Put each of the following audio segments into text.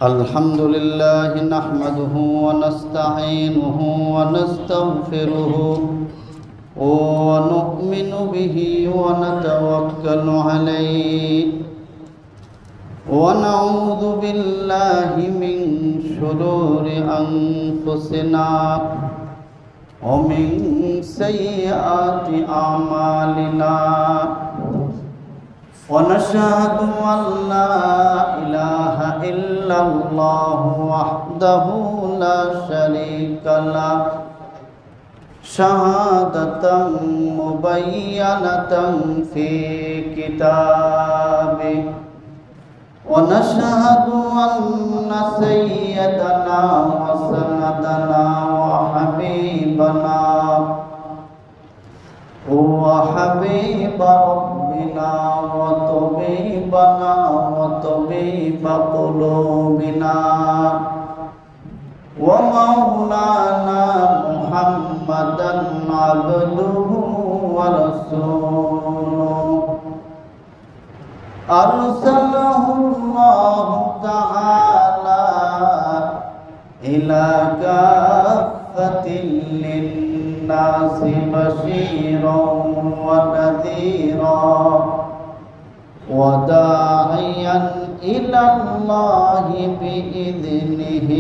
الحمد لله نحمده ونستعينه ونستغفره ونؤمن به ونتوكل عليه ونعوذ بالله من شرور أنفسنا ومن سيئات أعمالنا ونشهد أن لا إله إلا الله وحده لا شريك له شهادة مبينة في كتابه ونشهد أن سيدنا وسندنا وحبيبنا وحبيب ربنا وطبيبنا وطبيب قلوبنا ومولانا محمدا عبده ورسوله أرسله الله تعالى إلى كافة للناس بشيرا ونذيرا وداعيا إلى الله بإذنه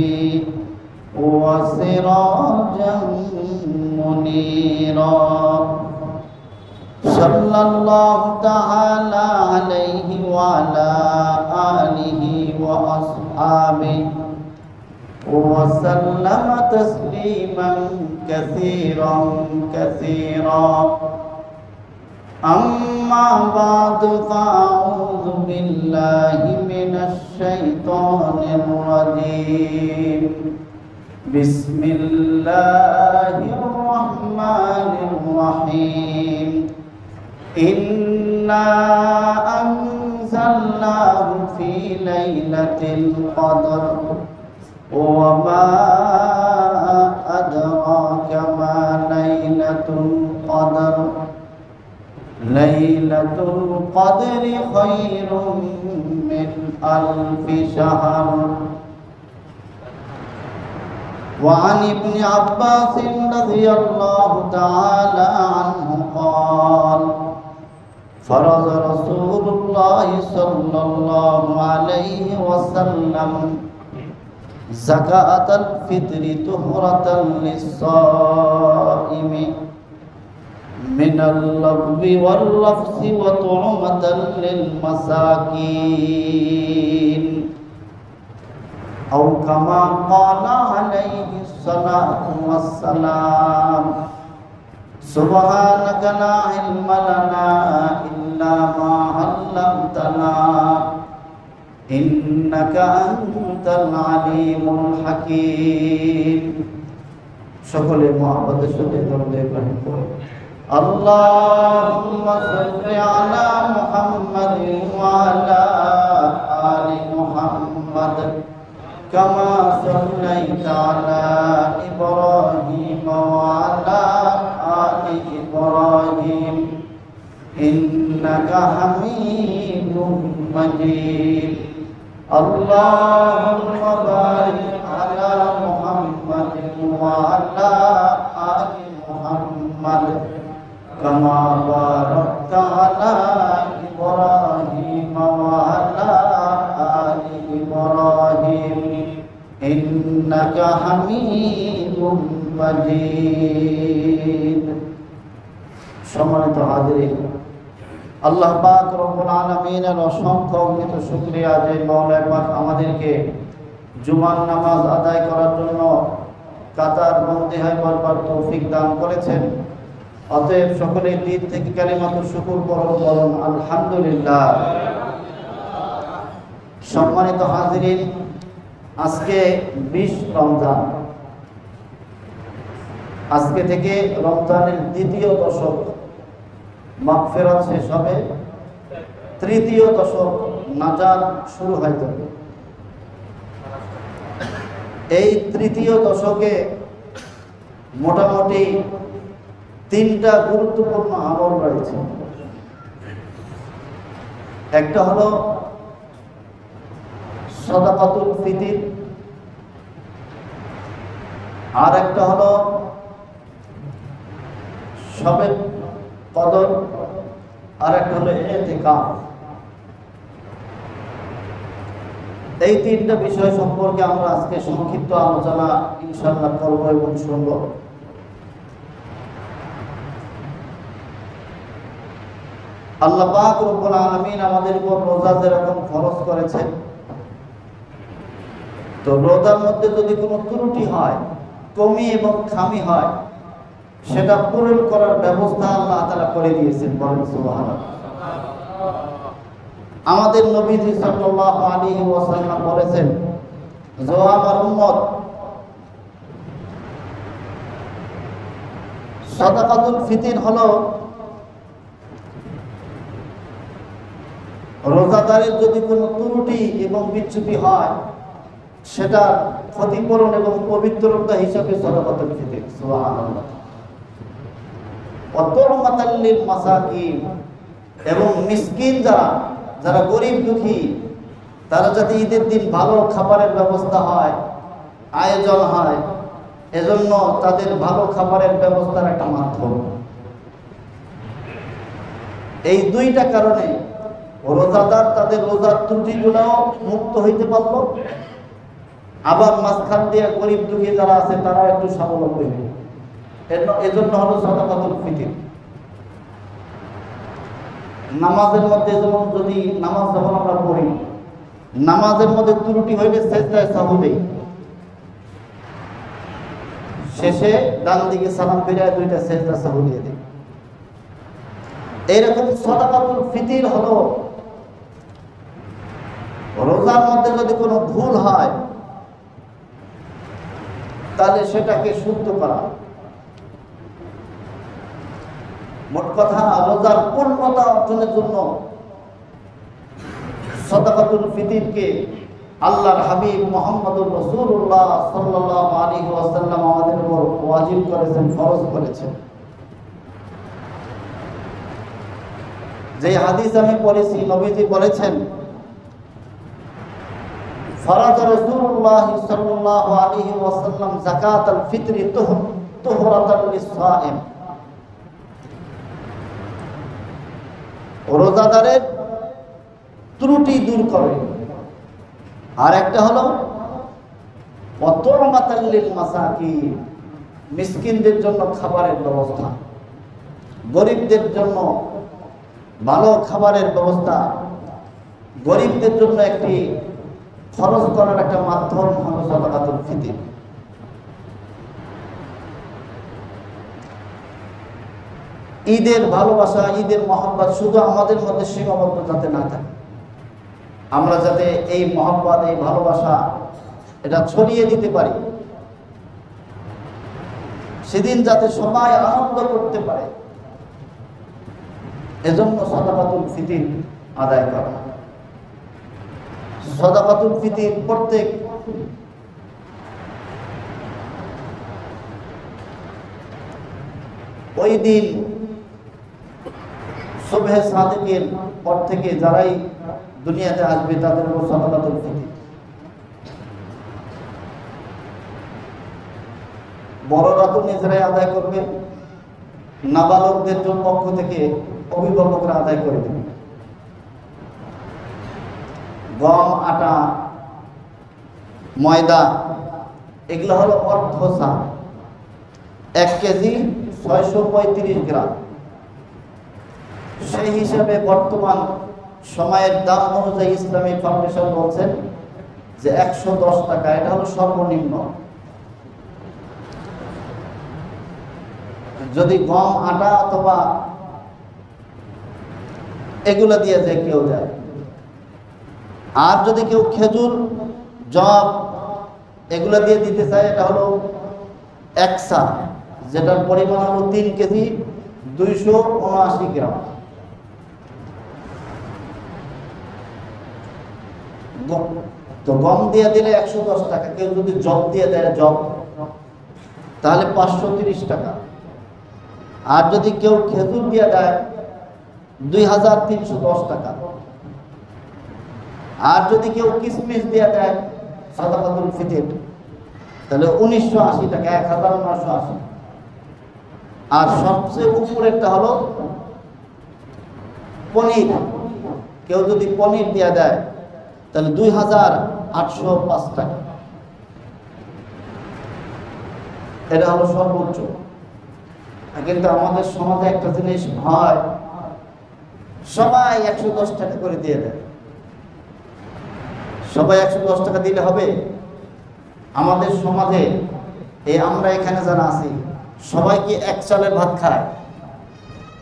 وسراجا منيرا صلى الله تعالى عليه وعلى آله وأصحابه وسلم تسليما كثيرا كثيرا أما بعد فأعوذ بالله من الشيطان الرجيم بسم الله الرحمن الرحيم إنا أنزلناه في ليلة القدر وما أدراك ما ليلة القدر ليلة القدر خير من ألف شهر وعن ابن عباس رضي الله تعالى عنه قال فرض رسول الله صلى الله عليه وسلم زكاة الفطر طهرة للصائم من اللغو والرفث وطعمة للمساكين أو كما قال عليه الصلاة والسلام سبحانك لا علم لنا إلا ما علمتنا إنك أنت العليم الحكيم সকলে মুহাম্মদের সাথে দরুদ ইব্রাহিম পড়ো اللهم صل على محمد وعلى آل محمد كما صليت على إبراهيم وعلى آل إبراهيم إنك حميد مجيد اللهم بارك على محمد وعلى آل محمد كما باركت على إبراهيم وعلى آل إبراهيم إنك حميد مجيد সম্মানিত হাজিরিন আল্লাহ পাক রব্বুল আলামিনের অসংখ্য অগণিত শুকরিয়া যে মাওলা পাক আমাদেরকে জুমার নামাজ আদায় করার জন্য কাতার বন্দী হওয়ার তৌফিক দান করেছেন। অতএব সকলের দিক থেকে কালিমাতুল শুকর বলুন আলহামদুলিল্লাহ। সম্মানিত হাজিরিন আজকে 20 রমজান, আজকে থেকে রমজানের দ্বিতীয় দশক মাগফিরাত শেষ হবে, তৃতীয় দশক নাজাত শুরু হয়ে যাবে। এই তৃতীয় দশকে মোটামুটি 3টা গুরুত্বপূর্ণ আমল রয়েছে। একটা হলো সাদাকাতুল ফিতর, আর একটা হলো শবে কদর, আর একটা হলো ইতিকাফ। এই তিনটা বিষয় সম্পর্কে আমরা আজকে সংক্ষিপ্ত আলোচনা ইনশাআল্লাহ করব এবং শুনব। আল্লাহ পাক রব্বুল আলামিন আমাদের উপর রোজা যেরকম ফরজ করেছেন, তো রোজার মধ্যে যদি কোনো ত্রুটি হয়, কমি এবং খামি হয়, সেটা পূরণ করার ব্যবস্থা আল্লাহ তাআলা করে দিয়েছেন। বলেন সুবহানাল্লাহ। আমাদের নবীজি সাল্লাল্লাহু আলাইহি ওয়াসাল্লাম বলেছেন, যে আমার উম্মত সাদাকাতুল ফিতর হলো রোজাদারের যদি কোনো ত্রুটি এবং বিচ্যুতি হয়, সেটা ক্ষতিপূরণ এবং পবিত্রতা হিসাবে সাদাকাতুল ফিতর। সুবহানাল্লাহ। ওয়াতুরমাতাল লিল মাসাকিন, এবং মিসকিন যারা গরিব দুঃখী, তারা যাতে ঈদের দিন ভালো খাবারের ব্যবস্থা হয়, আয়োজন হয়, এজন্য তাদের ভালো খাবারের ব্যবস্থার একটা মাধ্যম। এই দুইটা কারণে রোজাদার তাদের রোজার ত্রুটিগুলোও মুক্ত হইতে পারল, আবার মাঝখান দিয়ে গরিব দুঃখী যারা আছে তারা একটু স্বাবলম্বী হইল। এজন্য হলো সাদাকাতুল ফিতর। নামাজের মধ্যে যেমন, যদি নামাজ যখন আমরা পড়ি, নামাজের মধ্যে ত্রুটি হইলে সেজদায় সাহু দেই, শেষে ডান দিকে সালাম ফিরিয়ে দুইটা সেজদা সাহু দিয়ে দেই। এইরকম সাদাকাতুল ফিতর হলো রোজার মধ্যে যদি কোনো ভুল হয়, তাহলে সেটাকে শুদ্ধ করা। মোট কথা, রোজার পূর্ণতা অর্জনের জন্য সাদাকাতুল ফিতরকে আল্লাহর হাবিব মুহাম্মদুর রাসূলুল্লাহ সাল্লাল্লাহু আলাইহি ওয়াসাল্লাম আমাদের উপর ওয়াজিব করেছেন, ফরজ করেছেন। যে হাদিস আমি পড়েছি, নবীজি বলেছেন, ফরাজ রাসূলুল্লাহ সাল্লাল্লাহু আলাইহি ওয়াসাল্লাম যাকাতুল ফিতর তুহরাতান লিস-সাইম। রোজাদারের ত্রুটি দূর করে। আর একটা হলো ওয়াতুরমাতাল লিল মাসাকিন, মিসকিনদের জন্য খাবারের ব্যবস্থা, গরিবদের জন্য ভালো খাবারের ব্যবস্থা, গরিবদের জন্য একটি খরচ করার একটা মাধ্যম হলো সাদাকাতুল ফিতর। ঈদের ভালোবাসা, ঈদের মহব্বত শুধু আমাদের মধ্যে সীমাবদ্ধ যাতে না থাকে, আমরা যাতে এই মহব্বত, এই ভালোবাসা এটা ছড়িয়ে দিতে পারি, সেদিন যাতে সবাই আনন্দ করতে পারে, এজন্য সাদাকাতুল ফিতর আদায় করা। সাদাকাতুল ফিতর প্রত্যেক ওই দিন সুবহে সাদিকের পর থেকে যারাই দুনিয়াতে আসবে তাদের উপর সাদাকাতুল ফিতর। বড়রা তো নিজেরাই আদায় করবে, নাবালকদের পক্ষ থেকে অভিভাবকরা আদায় করে দেবে। গম, আটা, ময়দা এগুলো হলো অর্ধ সা, 1 কেজি 635 গ্রাম। সেই হিসাবে বর্তমান সময়ের দাম অনুযায়ী ইসলামিক ফাউন্ডেশন বলছেন যে 110 টাকা, এটা হলো সর্বনিম্ন। যদি গম, আটা অথবা এগুলো দিয়ে যে কেউ দেয়, আর যদি কেউ খেজুর, জব এগুলো দিয়ে দিতে চায়, এটা হলো 1 সা, যেটার পরিমাণ হলো 3 কেজি 279 গ্রাম। তো গম দিয়ে দিলে 110 টাকা, কেউ যদি জব দিয়ে দেয়, জব, তাহলে 530 টাকা। আর যদি কেউ খেজুর দিয়ে দেয় 2310 টাকা। আর যদি কেউ কিসমিস দিয়ে দেয় সাদাকাতুল ফিতর, তাহলে 1980 টাকা, 1980। আর সবচেয়ে উপরেরটা হলো পনির। কেউ যদি পনির দিয়ে দেয় তাহলে 2805 টাকা। এটা হলো সর্বোচ্চ। কিন্তু আমাদের সমাজে একটা জিনিস হয়, সবাই 110 টাকা করে দিয়ে দেয়। সবাই 110 টাকা দিলে হবে? আমাদের সমাজে আমরা এখানে যারা আছি সবাই কি এক চালের ভাত খায়?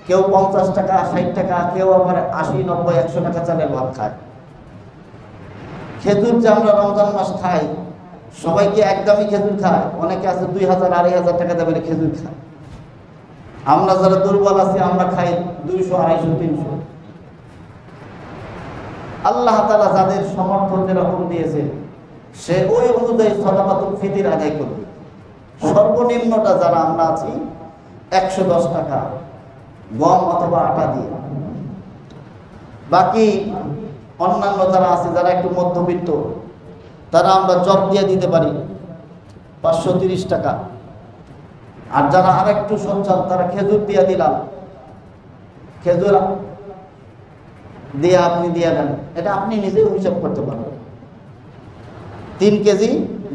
কেউ 50 টাকা, 60 টাকা, কেউ আবার 80, 90, 100 টাকা চালের ভাত খায়। খেজুর যে আমরা রমজান মাস খাই, সবাই কি একদমই খেজুর খায়? অনেকে আছে 2000, 2500 টাকা দেবে খেজুর খায়। আমরা যারা দুর্বল আছি আমরা খাই 200, 250, 300। আল্লাহ তাআলা যাদের সামর্থ্য যেরকম দিয়েছে সে ওই অনুযায়ী সাদাকাতুল ফিতর আদায় করবে। সর্বনিম্নটা যারা আমরা আছি 110 টাকা গম অথবা আটা দিয়ে। বাকি অন্যান্য যারা আছে, যারা একটু মধ্যবিত্ত, তারা আমরা জব দিয়ে দিতে পারি 530 টাকা। আর যারা আরেকটু সচ্ছল তারা খেজুর দিয়ে দিলাম, খেজুর দিয়ে আপনি দিয়ে দেন। এটা আপনি নিজেই হিসাব করতে পারবেন। 3 কেজি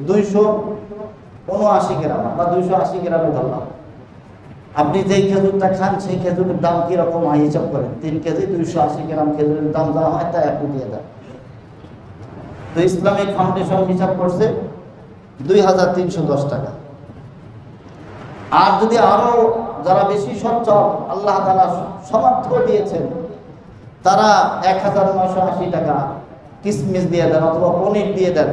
279 গ্রাম বা 280 গ্রামে ধরলাম। আপনি যেই খেজুরটা খান সেই খেজুরের দাম কিরকম হয় হিসাব করেন। 3 কেজি 280 গ্রাম খেজুরের দাম যা হয় তাই আপনি দিয়ে দেন। তো ইসলামিক ফাউন্ডেশন হিসাব করছে 2310 টাকা। আর যদি আরো যারা বেশি সচ্ছল আল্লাহ তাআলা সামর্থ্য দিয়েছেন, তারা 1980 টাকা কিসমিস দিয়ে দেন অথবা পনির দিয়ে দেন।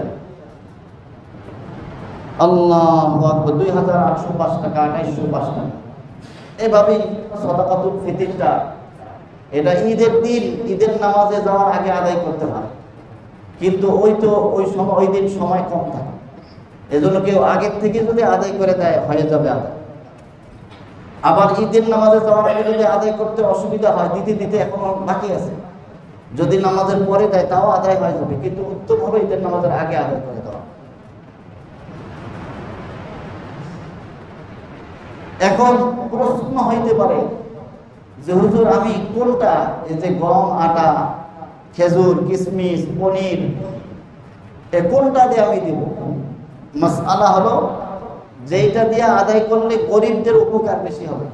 আল্লাহু আকবার, 2805 টাকা, 2805 টাকা। এভাবেই সাদাকাতুল ফিতরটা, এটা ঈদের দিন, ঈদের নামাজে যাওয়ার আগে আদায় করতে হয়। কিন্তু ওই সময়, ওই দিন সময় কম থাকে, এজন্য কেউ আগের থেকে যদি আদায় করে দেয় হয়ে যাবে আদায়। আবার ঈদের নামাজে যাওয়ার আগে যদি আদায় করতে অসুবিধা হয়, দিতে এখনো বাকি আছে, যদি নামাজের পরে দেয় তাও আদায় হয়ে যাবে। কিন্তু উত্তম হলো ঈদের নামাজের আগে আদায় করে দেওয়া। এখন প্রশ্ন হইতে পারে যে হুজুর আমি কোনটা, এই যে গম, আটা, খেজুর, কিশমিশ, পনির, কোনটা দিয়ে আমি দিব? মাসআলা হলো যেইটা দিয়ে আদায় করলে গরিবদের উপকার বেশি হবে।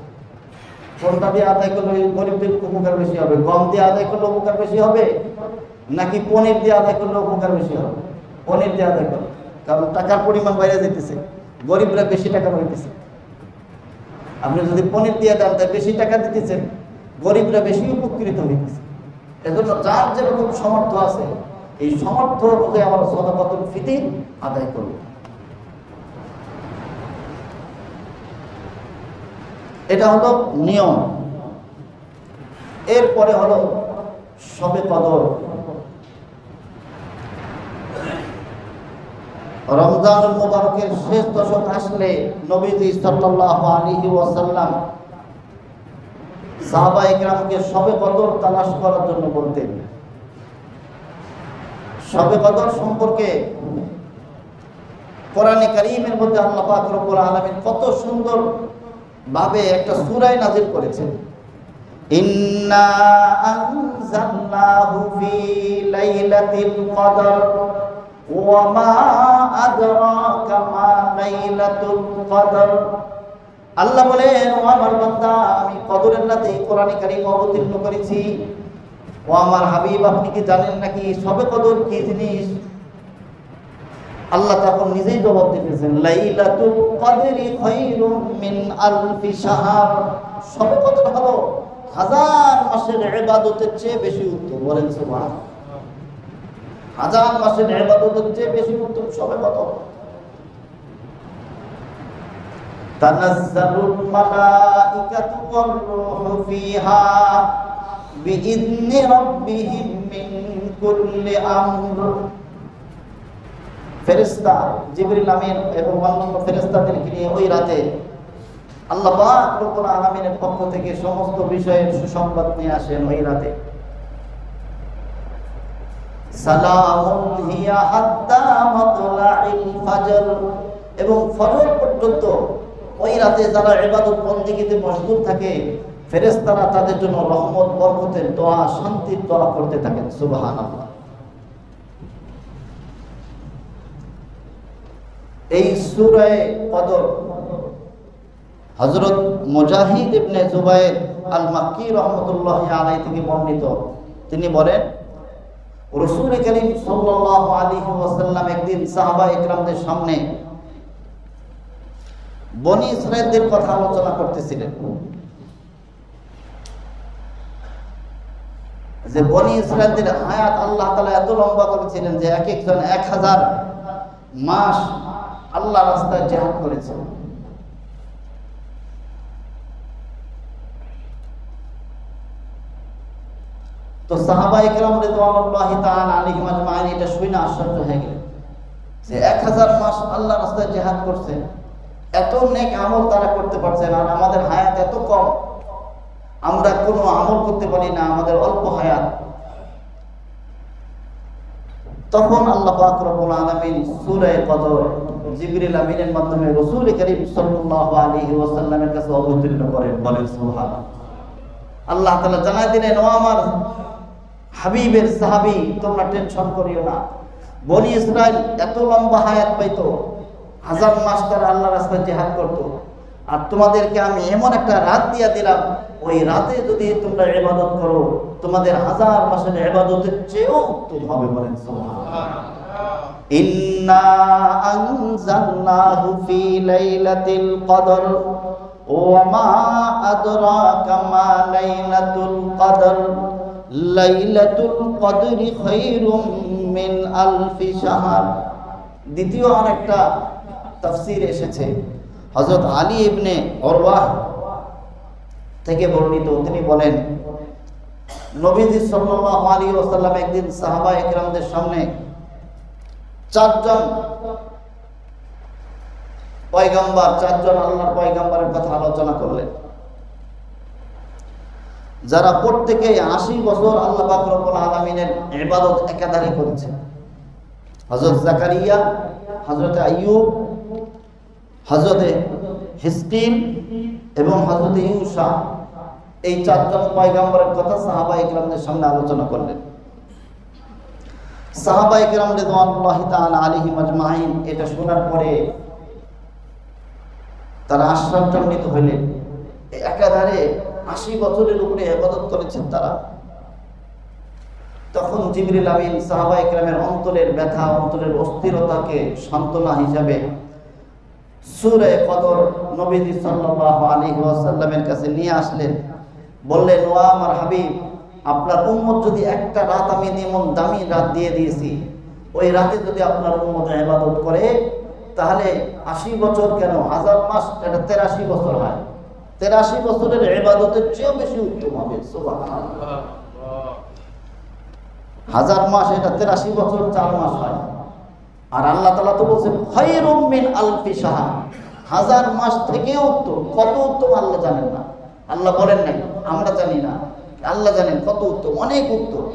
কোনটা দিয়ে আদায় করলে গরিবদের উপকার বেশি হবে? গম দিয়ে আদায় করলে উপকার বেশি হবে নাকি পনির দিয়ে আদায় করলে উপকার বেশি হবে? পনির দিয়ে আদায় করলে, কারণ টাকার পরিমাণ বাইরে যেতেছে, গরিবরা বেশি টাকা পাইতেছে। আপনি যদি পনির দিয়ে দেন তাই বেশি টাকা দিতেছেন, গরিবরা বেশি উপকৃত হইতেছে। এজন্য যার যেরকম সামর্থ্য আছে এই সামর্থ্য অনুযায়ী আমরা সাদাকাতুল ফিতর আদায় করব। এটা হলো নিয়ম। এরপরে হলো শবে কদর। রমজানুল মুবারকের শেষ দশক আসলে নবীজি সাল্লাল্লাহু আলাইহি ওয়াসাল্লাম সাহাবায়ে কেরামকে শবে কদর তালাশ করার জন্য বলতেন। শবে কদর সম্পর্কে কোরআনে কারীমের মধ্যে আল্লাহ পাক রব্বুল আলামিন কত সুন্দর ভাবে একটা সূরা নাযিল করেছেন। ইন্না আনজালনাহু ফি লাইলাতিল কদর ওয়া মা আদরাকা মা লাইলাতুল কদর। আল্লাহ বলেন, ও আমার বান্দা, আমি কদরের রাতে কোরআনে কারীম অবতীর্ণ করেছি। ও আমার হাবিব, আপনি কি জানেন নাকি শবে কদর কি জিনিস? আল্লাহ তখন নিজেই জবাব দিতেছেন, লাইলাতুল কদরি খায়রুম মিন আলফি শাহর। শবে কদর হলো 1000 মাসের ইবাদতের চেয়ে বেশি উত্তম। বলেন সুবহানাল্লাহ। 1000 মাসের ইবাদতের চেয়ে বেশি উত্তম শবে কদর। তানাজ্জালুল মালাইকাতু ওয়ার রূহু ফিহা বিইذনি রাব্বিহিম মিন কুল্লি আমর। ফেরেশতা জিবরিল আমিন এবং অন্যান্য ফেরেশতাদেরকে নিয়ে ওই রাতে আল্লাহ পাক রব্বুল আলামিনের পক্ষ থেকে সমস্ত বিষয়ের সুসংবাদ নিয়ে আসেন ওই রাতে। সালামুন হিয়া হাত্তা মাতলাইল ফাজর, এবং ফজর পর্যন্ত ওই রাতে যারা ইবাদত বন্দেগীতে মশগুল থাকে ফেরেশতারা তাদের জন্য রহমত বরকতের দোয়া, শান্তির দোয়া করতে থাকেন। সুবহানাল্লাহ। এই সূরা কদর হযরত মুজাহিদ ইবনে জুবায়ের আল মাক্কি রাহমাতুল্লাহি আলাইহি থেকে বর্ণিত। তিনি বলেন, রাসূল করিম সাল্লাল্লাহু আলাইহি ওয়াসাল্লাম একদিন সাহাবা ইকরামদের সামনে বনি ইসরাঈলদের কথা আলোচনা করতেছিলেন, যে বনি ইসরাঈলদের হায়াত আল্লাহ তাআলা এত লম্বা করেছিলেন যে এক একজন 1000 মাস আল্লাহ রাস্তায় জিহাদ করেছে। তো সাহাবায়ে কেরাম রাদিয়াল্লাহু তাআলা আলাইহিম আজমাইন এটা শুনে আশ্চর্য হয়ে গেলেন যে 1000 মাস আল্লাহ রাস্তায় জিহাদ করছে, এত নেক আমল তারা করতে পারছেন, আর আমাদের হায়াত এত কম, আমরা কোনো আমল করতে পারি না, আমাদের অল্প হায়াত। তখন আল্লাহ পাক রব্বুল আলামিন সূরা কদর জিবরিল আমিনের মাধ্যমে রাসূল করিম সাল্লাল্লাহু আলাইহি ওয়াসাল্লামের কাছে অবতীর্ণ করেন। বলেন সুবহানাল্লাহ। আল্লাহ তাআলা জানায় দিলেন, ও আমার হাবিবের সাহাবী, তোমরা টেনশন করিও না। বনি ইসরাইল এত লম্বা হায়াত পাইতো, 1000 মাস তারা আল্লাহর রাস্তায় জিহাদ করতো, আর তোমাদেরকে আমি এমন একটা রাত দিয়া দিলাম, ওই রাতে যদি তোমরা ইবাদত করো তোমাদের 1000 মাসের ইবাদতের চেয়েও উত্তম হবে। বলেন সুবহানাল্লাহ। ইন্না আনজালনাহু ফি লাইলাতিল কদর ওয়া মা আদরাকা মা লাইলাতুল কদর লাইলাতুল কদরি খায়রুম মিন আলফি শাহর। দ্বিতীয় আরেকটা তাফসীর এসেছে হযরত আলী ইবনে উরওয়াহ থেকে বর্ণিত। তিনি বলেন, নবীজি সাল্লাল্লাহু আলাইহি ওয়াসাল্লাম একদিন সাহাবায়ে কেরামদের সামনে 4 জন পয়গম্বর, 4 জন আল্লাহর পয়গম্বরের কথা আলোচনা করলেন, যারা প্রত্যেকে 80 বছর আল্লাহ পাক রব্বুল আলামিনের ইবাদত একাধারে করেছে। হযরত জাকারিয়া, হযরত আইয়ুব, হযরত হিজকিল এবং হযরত ইউসা, এই 4 জন পয়গম্বরের কথা সাহাবায়ে কেরামদের সামনে আলোচনা করলেন। সাহাবায়ে কেরাম রাদিয়াল্লাহু তাআলা আলাইহিম আজমাইন এটা শোনার পরে তারা আশ্চর্যান্বিত হলেন। একাধারে 80 বছরের উপরে ইবাদত করেছেন তারা। তখন জিবরিল আমিন সাহাবায়ে কেরামের অন্তরের ব্যথা, অন্তরের অস্থিরতাকে সান্ত্বনা হিসাবে সূরা কদর নবীজি সাল্লাল্লাহু আলাইহি ওয়াসাল্লামের কাছে নিয়ে আসলেন। বললেন, ও আমার হাবিব, আপনার উম্মত যদি একটা রাত আমি এমন দামি রাত দিয়ে দিয়েছি, ওই রাতে যদি আপনার উম্মত ইবাদত করে তাহলে 80 বছর কেন, 1000 মাস, এটা 83 বছর হয়। 83 বছরের ইবাদতের চেয়েও বেশি উত্তম হবে। সুবহানাল্লাহ। 1000 মাস, এটা 83 বছর 4 মাস হয়। আর আল্লাহ তাআলা তো বলেন খায়রুম মিন আলফি শাহর, 1000 মাস থেকেও উত্তম। কত উত্তম আল্লাহ জানেন না, আল্লাহ বলেন নাই, আমরা জানি না, আল্লাহ জানেন কত উত্তম, অনেক উত্তম।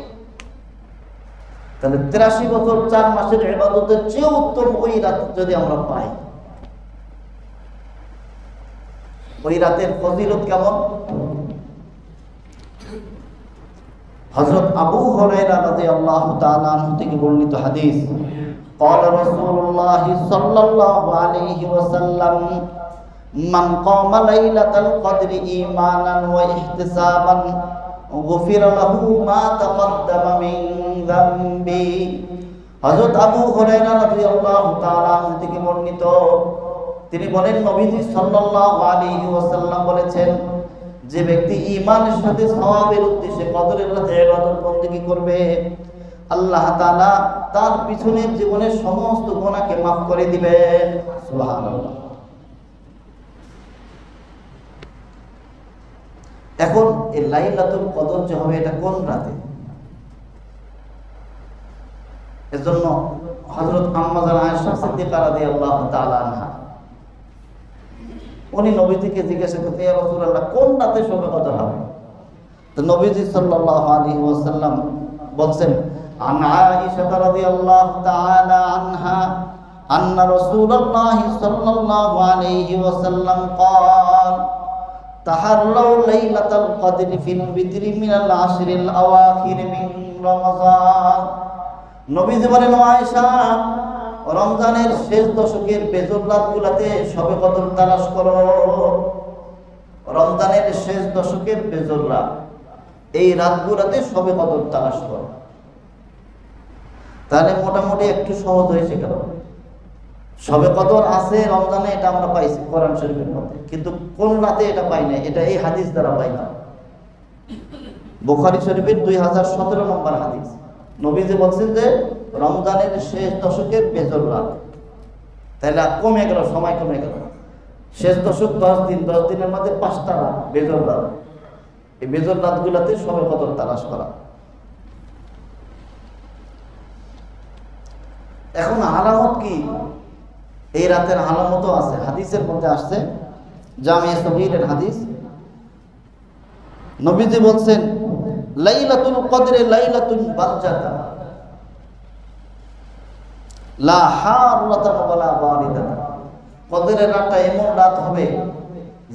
তাহলে 83 বছর 4 মাসের ইবাদতের চেয়ে উত্তম ওই রাত যদি আমরা পাই, ওই রাতের ফজিলত কেমন? হযরত আবু হুরায়রা রাদিয়াল্লাহু তাআলা আনহু থেকে বর্ণিত হাদিস, قال رسول الله صلى الله عليه وسلم من قام ليلة القدر إيمانا واحتسابا غفر له ما تقدم من ذنبه। হযরত আবু হুরায়রা রাদিয়াল্লাহু তাআলা আনহু থেকে বর্ণিত, তিনি বলেন, নবীজি সাল্লাল্লাহু আলাইহি ওয়াসাল্লাম বলেছেন, যে ব্যক্তি ঈমানের সাথে সওয়াবের উদ্দেশ্যে কদরের রাতে ইবাদত বন্দেগী করবে, আল্লাহ তাআলা তার পিছনের জীবনের সমস্ত গুনাহকে মাফ করে দিবেন। সুবহানাল্লাহ। এখন এই লাইলাতুল কদর যে হবে, এটা কোন রাতে? এজন্য হযরত আম্মা জান আয়েশা সিদ্দিকা রাদিয়াল্লাহু তাআলা আনহা উনি নবীজিকে জিজ্ঞাসা করতে, ইয়া রাসূলুল্লাহ, কোন রাতে শবে কদর হবে? তো নবীজি সাল্লাল্লাহু আলাইহি ওয়াসাল্লাম বলছেন, عن عائشة رضي الله تعالى عنها أن رسول الله صلى الله عليه وسلم قال تحروا ليلة القدر في البدر من العشر الأواخر من رمضان নবীজি বলেন আয়েশা রমজানের শেষ দশকের বেজর রাতগুলোতে শবে কদর তালাশ করো। রমজানের শেষ দশকের বেজর রাত, এই রাতগুলোতে শবে কদর তালাশ করো। তাহলে মোটামুটি একটু সহজ হয়েছে। কেন শবে কদর আছে রমজানে, এটা আমরা পাইছি কোরআন শরীফের মধ্যে, কিন্তু কোন রাতে এটা পাই না, এটা এই হাদিস দ্বারা পাই না। বুখারী শরীফের 2017 নম্বর হাদিস, নবীজি বলছেন যে রমজানের শেষ দশকের বেজর রাত। তাহলে কমে গেল, সময় কমে গেল। শেষ দশক 10 দিন, 10 দিনের মধ্যে 5টা রাত বেজর রাত। এই বেজর রাতগুলোতে শবে কদর তালাশ করা। এখন আলামত কি? এই রাতের আলামতও আছে, হাদিসের মধ্যে আসছে, জামিয়া সগীরের হাদিস। নবীজি বলছেন লাইলাতুল কদরে লাইলাতুন বারজাতা লা হারাতা ওয়ালা বারিদাতা। কদরের রাতটা এমন রাত হবে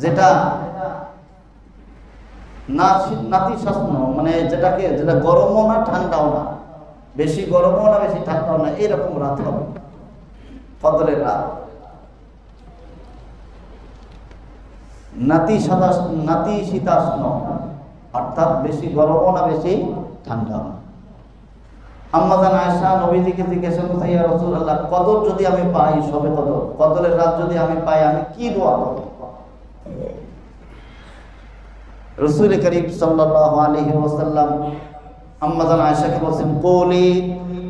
যেটা নাতিশীতোষ্ণ, মানে যেটা গরমও না ঠান্ডাও না, বেশি গরমও না বেশি ঠান্ডাও না, এরকম রাত হবে কদরের রাত। নাতিশীতোষ্ণ অর্থাৎ বেশি গরমও না বেশি ঠান্ডাও না। আম্মা জান আয়েশা নবীজিকে জিজ্ঞাসা করতে, ইয়া রাসূলুল্লাহ, কদর যদি আমি পাই, শবে কদর, কদরের রাত যদি আমি পাই, আমি কি দোয়া করব? রাসূল করিম সাল্লাল্লাহু আলাইহি ওয়াসাল্লাম আম্মা জান আয়েশাকে বলেন, কুলি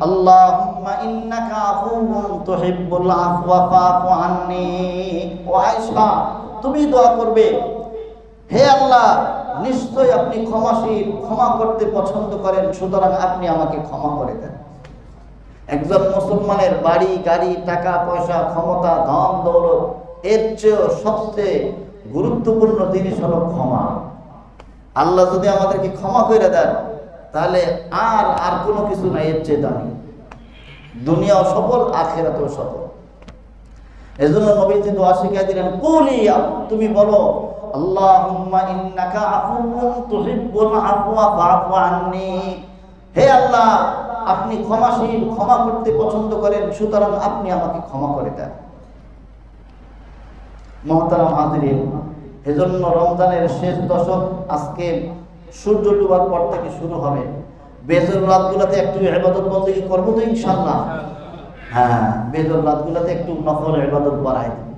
আল্লাহুম্মা ইন্নাকা আফুউন তুহিব্বুল আফওয়া ফাফু আন্নী। ও আয়েশা, তুমি দোয়া করবে, হে আল্লাহ, নিশ্চয় আপনি ক্ষমাশীল, ক্ষমা করতে পছন্দ করেন, সুতরাং আপনি আমাকে ক্ষমা করে দেন। একজন মুসলমানের বাড়ি গাড়ি, টাকা পয়সা, ক্ষমতা, ধন দৌলত, এর চেয়ে সবচেয়ে গুরুত্বপূর্ণ জিনিস হলো ক্ষমা। আল্লাহ যদি আমাদেরকে ক্ষমা করে দেন, তাহলে আর কোনো কিছু নাই এর চেয়ে দামি। দুনিয়াও সফল, আখিরাতেও সফল। এজন্য নবীজি দোয়া শিখিয়ে দিলেন, কুলি, তুমি বলো, আল্লাহুম্মা ইন্নাকা আফুউন তুহিব্বুল আফওয়া ফাফু আন্নী। হে আল্লাহ, আপনি ক্ষমাশীল, ক্ষমা করতে পছন্দ করেন, সুতরাং আপনি আমাকে ক্ষমা করে দেন। মুহতারাম হাজিরিন, এজন্য রমজানের শেষ দশক আজকে সূর্য ডুবার পর থেকে শুরু হবে। বেজর রাতগুলোতে একটু ইবাদত বন্দেগী করব তো ইনশাআল্লাহ। হ্যাঁ, বেজর রাতগুলোতে একটু নফল ইবাদত বাড়াই দিন।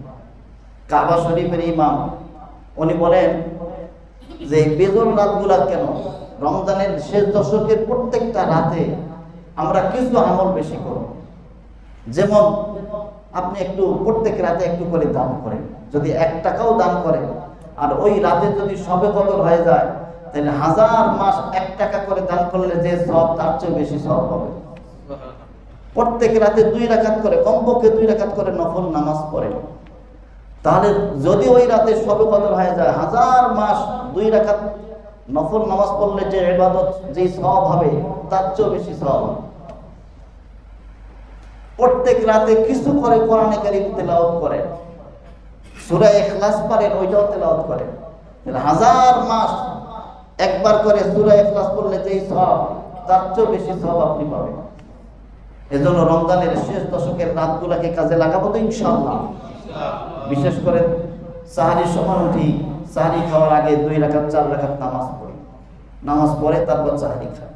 কাবা শরীফের ইমাম উনি বলেন যে বেজর রাতগুলা কেন, রমজানের শেষ দশকের প্রত্যেকটা রাতে আমরা কিছু আমল বেশি করব। যেমন আপনি একটু প্রত্যেক রাতে একটু করে দান করেন, যদি 1 টাকাও দান করেন, আর ওই রাতে যদি শবে কদর হয়ে যায়, তাহলে 1000 মাস 1 টাকা করে দান করলে যে সওয়াব, তার চেয়ে বেশি সওয়াব হবে। প্রত্যেক রাতে 2 রাকাত করে, কমপক্ষে 2 রাকাত করে নফল নামাজ পড়েন, তাহলে যদি ওই রাতে শবে কদর হয়ে যায়, 1000 মাস 2 রাকাত নফল নামাজ পড়লে যে ইবাদত, যে সওয়াব হবে, তার চেয়ে বেশি সওয়াব হবে। প্রত্যেক রাতে কিছু করে কোরআনে কারীম তেলাওয়াত করেন, সূরা ইখলাস পারেন, ওইটাও তেলাওয়াত করেন। 1000 মাস একবার করে সূরা ইখলাস পড়লে যেই সওয়াব, তার চেয়ে বেশি সওয়াব আপনি পাবেন। এজন্য রমজানের শেষ দশকের রাতগুলোকে কাজে লাগাবো তো ইনশাআল্লাহ। বিশেষ করে সাহারির সময় উঠি, সাহারি খাওয়ার আগে 2 রাকাত 4 রাকাত নামাজ পড়ি, নামাজ পড়ে তারপর সাহারি খাই।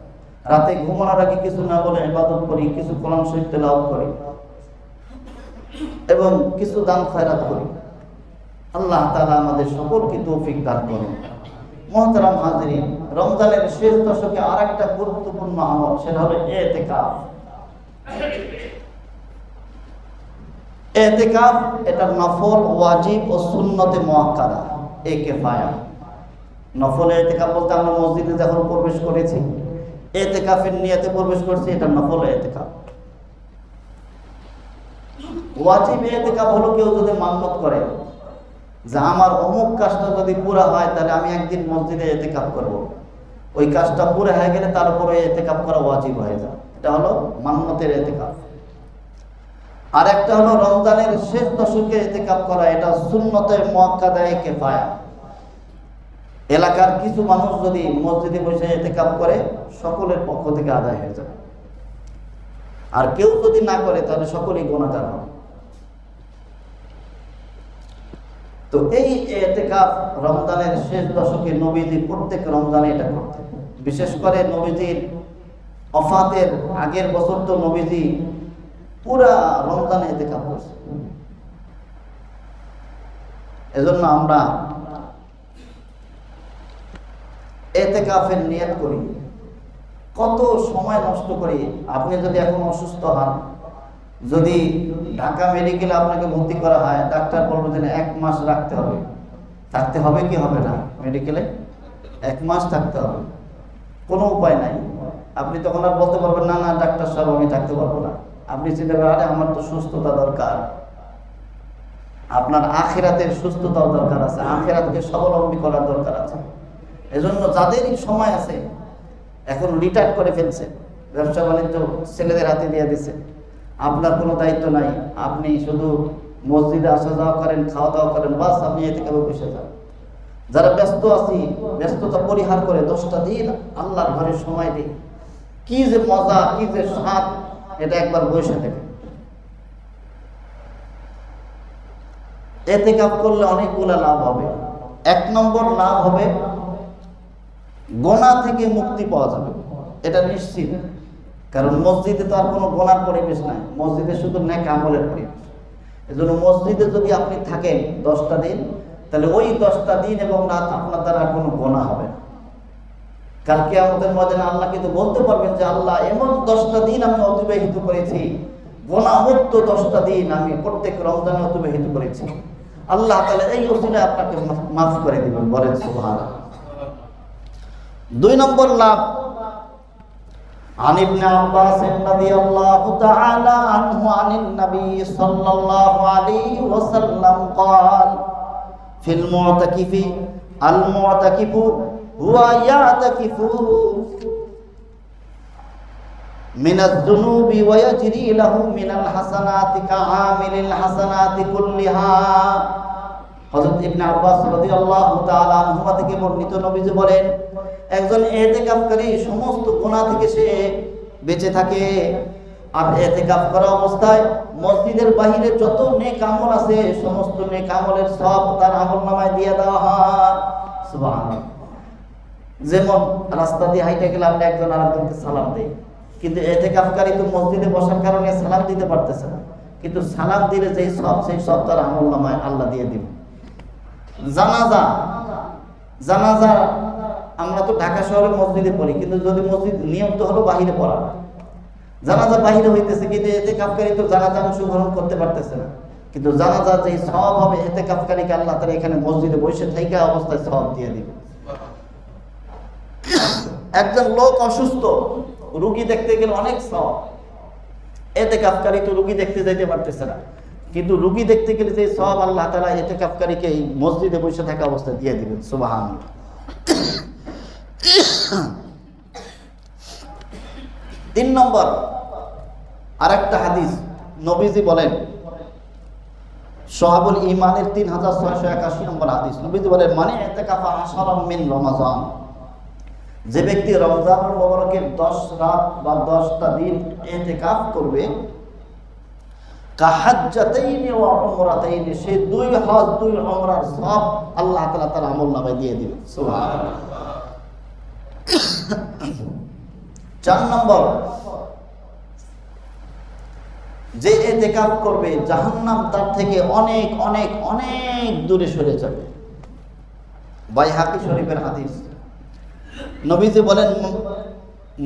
রাতে ঘুমানোর আগে কিছু না বলে ইবাদত করি, কিছু কোরআন শরীফ তেলাওয়াত করি এবং কিছু দান খয়রাত করি। আল্লাহ তাআলা আমাদের সকলকে তৌফিক দান করুন। মুহতারাম হাজিরিন, রমজানের শেষ দশকে আরেকটা গুরুত্বপূর্ণ আমল, সেটা হলো ইতিকাফ। ইতিকাফ এটা নফল, ওয়াজিব ও সুন্নতে মুআক্কাদা, কিফায়া। নফল ইতিকাফ বলতে আমরা মসজিদে যখন প্রবেশ করেছি, ইতিকাফের নিয়তে প্রবেশ করছি, এটা নফল ইতিকাফ। ওয়াজিব ইতিকাফ হলো কেউ যদি মান্নত করে যে আমার অমুক কাজটা যদি পুরা হয়, তাহলে আমি একদিন মসজিদে ইতিকাফ করব, ওই কাজটা পুরা হয়ে গেলে তার উপরে ইতিকাফ করা ওয়াজিব হয়ে যায়। এটা হলো মান্নতের ইতিকাফ। আর একটা হলো রমজানের শেষ দশকে ইতিকাফ করা, এটা সুন্নতে মুআক্কাদায়ে কিফায়া। এলাকার কিছু মানুষ যদি মসজিদে বসে ইতিকাফ করে সকলের পক্ষ থেকে আদায় হয়ে যাবে, আর কেউ যদি না করে তাহলে সকলেই গুনাহগার হবে। তো এই ইতিকাফ রমজানের শেষ দশকে নবীজি প্রত্যেক রমজানে এটা করতেন। বিশেষ করে নবীজির ওফাতের আগের বছর তো নবীজি পুরা রমজানে ইতিকাফ করছেন। এজন্য আমরা ইতিকাফের নিয়ত করি, কত সময় নষ্ট করি। আপনি যদি এখন অসুস্থ হন, যদি ঢাকা মেডিকেলে আপনাকে ভর্তি করা হয়, ডাক্তার বলবে যে 1 মাস রাখতে হবে। থাকতে হবে কি হবে না? মেডিকেলে 1 মাস থাকতে হবে, কোনো উপায় নাই। আপনি তখন আর বলতে পারবেন না, না ডাক্তার সাহেব আমি থাকতে পারবো না। আপনি চিন্তা করেন, আরে আমার তো সুস্থতা দরকার। আপনার আখিরাতের সুস্থতাও দরকার আছে, আখিরাতকে স্বাবলম্বী করার দরকার আছে। এজন্য যাদেরই সময় আছে, এখন রিটায়ার করে ফেলছে, ব্যবসা বাণিজ্য ছেলেদের হাতে দিয়ে দিছে, আপনার কোনো দায়িত্ব নাই। আপনি শুধু মসজিদে আসা যাওয়া করেন, খাওয়া দাওয়া করেন, বাস আপনি ইতিকাফে বসে যান। যারা ব্যস্ত আছি, ব্যস্ততা পরিহার করে 10টা দিন আল্লাহর ঘরে সময় দিই, কি যে মজা, কি যে স্বাদ, এটা একবার বসে থেকে। ইতিকাফ করলে অনেকগুলো লাভ হবে। 1 নম্বর লাভ হবে গুনাহ থেকে মুক্তি পাওয়া যাবে, এটা নিশ্চিত। কারণ মসজিদে তো আর কোনো গুনার পরিবেশ নাই, মসজিদে শুধু নেক আমলের পরিবেশ। এজন্য মসজিদে যদি আপনি থাকেন 10টা দিন, তাহলে ওই 10টা দিন এবং রাত আপনার দ্বারা কোনো গুনাহ হবে না। কাল কিয়ামতের ময়দানে আল্লাহ কিন্তু বলতে পারবেন যে আল্লাহ এমন 10টা দিন আমি অতিবাহিত করেছি, গুনাহমুক্ত 10টা দিন আমি প্রত্যেক রমজানে অতিবাহিত করেছি। আল্লাহ তাআলা এই ওসিলায় আপনাকে মাফ করে দিবেন, বলেন সুবহানাল্লাহ। 2 নম্বর লাভ, عن ابن عباس رضي الله تعالى عنه عن النبي صلى الله عليه وسلم قال في المعتكف المعتكف هو يعتكف من الذنوب ويجري له من الحسنات كعامل الحسنات كلها। হযরত ইবনে আব্বাস রাদিয়াল্লাহু তাআলা আনহুমা থেকে বর্ণিত, নবীজি বলেন, একজন ইতিকাফকারী সমস্ত গুনাহ থেকে সে বেঁচে থাকে। আর ইতিকাফ করা অবস্থায় মসজিদের বাহিরে যত নেক আমল আছে, সমস্ত নেক আমলের সব তার আমলনামায় দিয়ে দেওয়া হয়। সুবহানাল্লাহ। যেমন রাস্তা দিয়ে হাইটে গেলে আমরা একজন আরেকজনকে সালাম দেই, কিন্তু ইতিকাফকারী তো মসজিদে বসার কারণে সালাম দিতে পারতেছে না, কিন্তু সালাম দিলে যেই সব, সেই সব তার আমলনামায় আল্লাহ দিয়ে দিবেন। জানাজা আমরা তো ঢাকা শহরে মসজিদে পড়ি, কিন্তু যদি মসজিদ নিয়ম তো হলো বাহিরে পড়া। জানাজা বাহিরে হইতেছে, কিন্তু ইতিকাফকারী তো জানাজা অংশগ্রহণ করতে পারতেছে না, কিন্তু জানাজা যে সওয়াব হবে ইতিকাফকারীকে আল্লাহ তাআলা এখানে মসজিদে বসে থাকা অবস্থায় সওয়াব দিয়ে দিবে। একজন লোক অসুস্থ, রোগী দেখতে গেলে অনেক সওয়াব। ইতিকাফকারী তো রোগী দেখতে যাইতে পারতেছে না, কিন্তু রোগী দেখতে গেলে যে সওয়াব আল্লাহ তাআলা ইতিকাফকারীকে এই মসজিদে বসে থাকা অবস্থায় দিয়ে দিবেন। সুবহানাল্লাহ। 3 নম্বর আরেকটা হাদিস, নবীজি বলেন, শাহাবুল ঈমানের 3681 নম্বর হাদিস, নবীজি বলেন, মানে ইতিকাফা আশরাম মিন রমাজান, যে ব্যক্তি রমজানুল মুবারকের 10 রাত বা 10টা দিন ইতিকাফ করবে, কাহাজ্জাতাইনি ওয়া উমরাতাইনি, সে 2 হজ 2 উমরার সওয়াব আল্লাহ তাআলা তার আমলনামায় দিয়ে দিবেন। সুবহানাল্লাহ। 4 নম্বর, যে ইতিকাফ করবে জাহান্নাম তার থেকে অনেক অনেক অনেক দূরে সরে যাবে। বাইহাকি শরীফের হাদিস, নবীজি বলেন,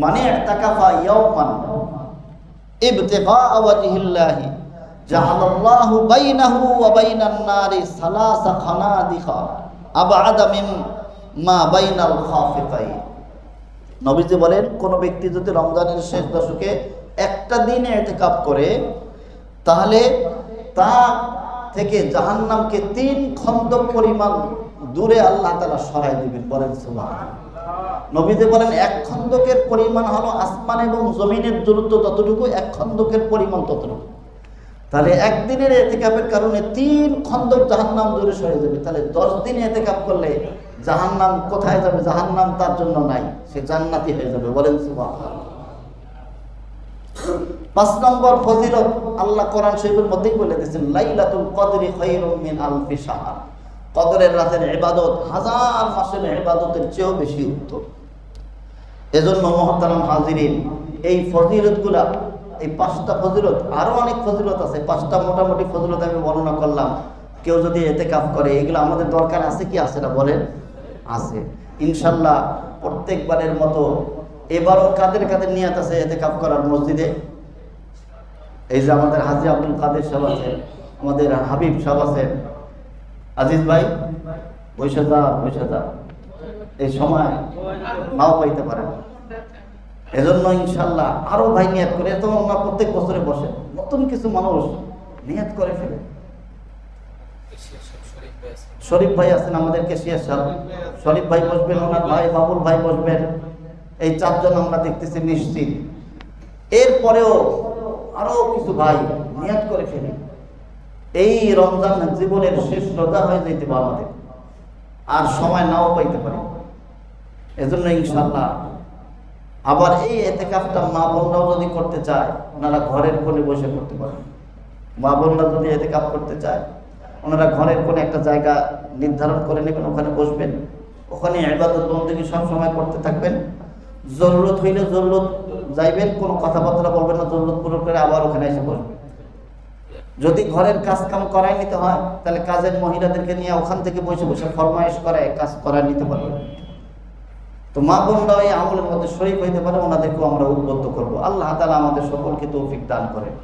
মানে ইতাকাফা ইয়াওমান ইবতিগা ওয়াজহিল্লাহি জাআলাল্লাহু বাইনাহু ওয়া বাইনান নারি সালাসা খানাদিখা আবআদা মিম্মা বাইনাল খাফিতাইন। নবীজি বলেন, কোন ব্যক্তি যদি রমজানের শেষ দশকে একটা দিন ইতিকাফ করে, তাহলে তা থেকে জাহান্নামকে 3 খন্দক পরিমাণ দূরে আল্লাহ তাআলা সরাই দিবেন। বলেন সুবহানাল্লাহ। নবীজি বলেন এক খন্দকের পরিমাণ হলো আসমান এবং জমিনের দূরত্ব ততটুকু, এক খন্দকের পরিমাণ ততটুকু। তাহলে একদিনের এতেকাফের কারণে 3 খন্দক জাহান্নাম দূরে সরে যাবে। তাহলে 10 দিনে এতেকাফ করলে জাহান্নাম কোথায় যাবে? জাহান্নাম তার জন্য নাই, সে জান্নাতি হয়ে যাবে। বলেন সুবহানাল্লাহ। 5 নম্বর ফজিলত আল্লাহ কোরআন শরীফের মধ্যেই বলে দিয়েছেন, লাইলাতুল কদরি খায়রুম মিন আলফি শাহর। কদরের রাতের ইবাদত 1000 মাসের ইবাদতের চেয়েও বেশি উত্তম। এজন্য মুহতারাম হাজিরিন, এই ফজিলতগুলা, এই 5টা ফজিলত, আরো অনেক ফজিলত আছে, 5টা মোটামুটি ফজিলত আমি বর্ণনা করলাম। কেউ যদি ইতিকাফ করে, এগুলো আমাদের দরকার আছে কি আছে না বলেন? আছে। ইনশাআল্লাহ প্রত্যেকবারের মতো এবারও কাদের কাদের নিয়ত আছে ইতিকাফ করার মসজিদে? এই যে আমাদের হাজী আব্দুল কাদের সাহেব আছেন, আমাদের হাবিব সাহেব আছেন, আজিজ ভাই বৈশা যা, এই সময় নাও পাইতে পারেন। এজন্য ইনশাআল্লাহ আরো ভাই নিয়ত করে, তো আমরা প্রত্যেক বছরে বসে নতুন কিছু মানুষ নিয়ত করে ফেলে। শরীফ ভাই আছেন আমাদের কেশিয়ার সাহেব, শরীফ ভাই বসবেন, ওনার ভাই বাবুল ভাই বসবেন। এই 4 জন আমরা দেখতেছি নিশ্চিত। এরপরেও আরো কিছু ভাই নিয়ত করে ফেলে। এই রমজান জীবনের শেষ রোজা হয়ে যেতে পারে আমাদের, আর সময় নাও পাইতে পারি। এজন্য ইনশাআল্লাহ আবার এই ইতিকাফটা মা বোনরাও যদি করতে চায়, ওনারা ঘরের কোণে বসে করতে পারেন। মা বোনরা যদি ইতিকাফ করতে চায়, ওনারা ঘরের কোণে একটা জায়গা নির্ধারণ করে নেবেন, ওখানে বসবেন, ওখানে ইবাদত বন্দেগী সব সময় করতে থাকবেন। জরুরত হইলে জরুরত যাইবেন, কোনো কথাবার্তা বলবেন না, জরুরত পূরণ করে আবার ওখানে এসে বসবেন। যদি ঘরের কাজ কাম করাই নিতে হয়, তাহলে কাজের মহিলাদেরকে নিয়ে ওখান থেকে বসে বসে ফরমাইশ করে কাজ করাই নিতে পারবেন। তো মা বোনরা এই আমলের মধ্যে শরীক হইতে পারে, ওনাদেরকেও আমরা উদ্বুদ্ধ করবো। আল্লাহ তাআলা আমাদের সকলকে তৌফিক দান করেন।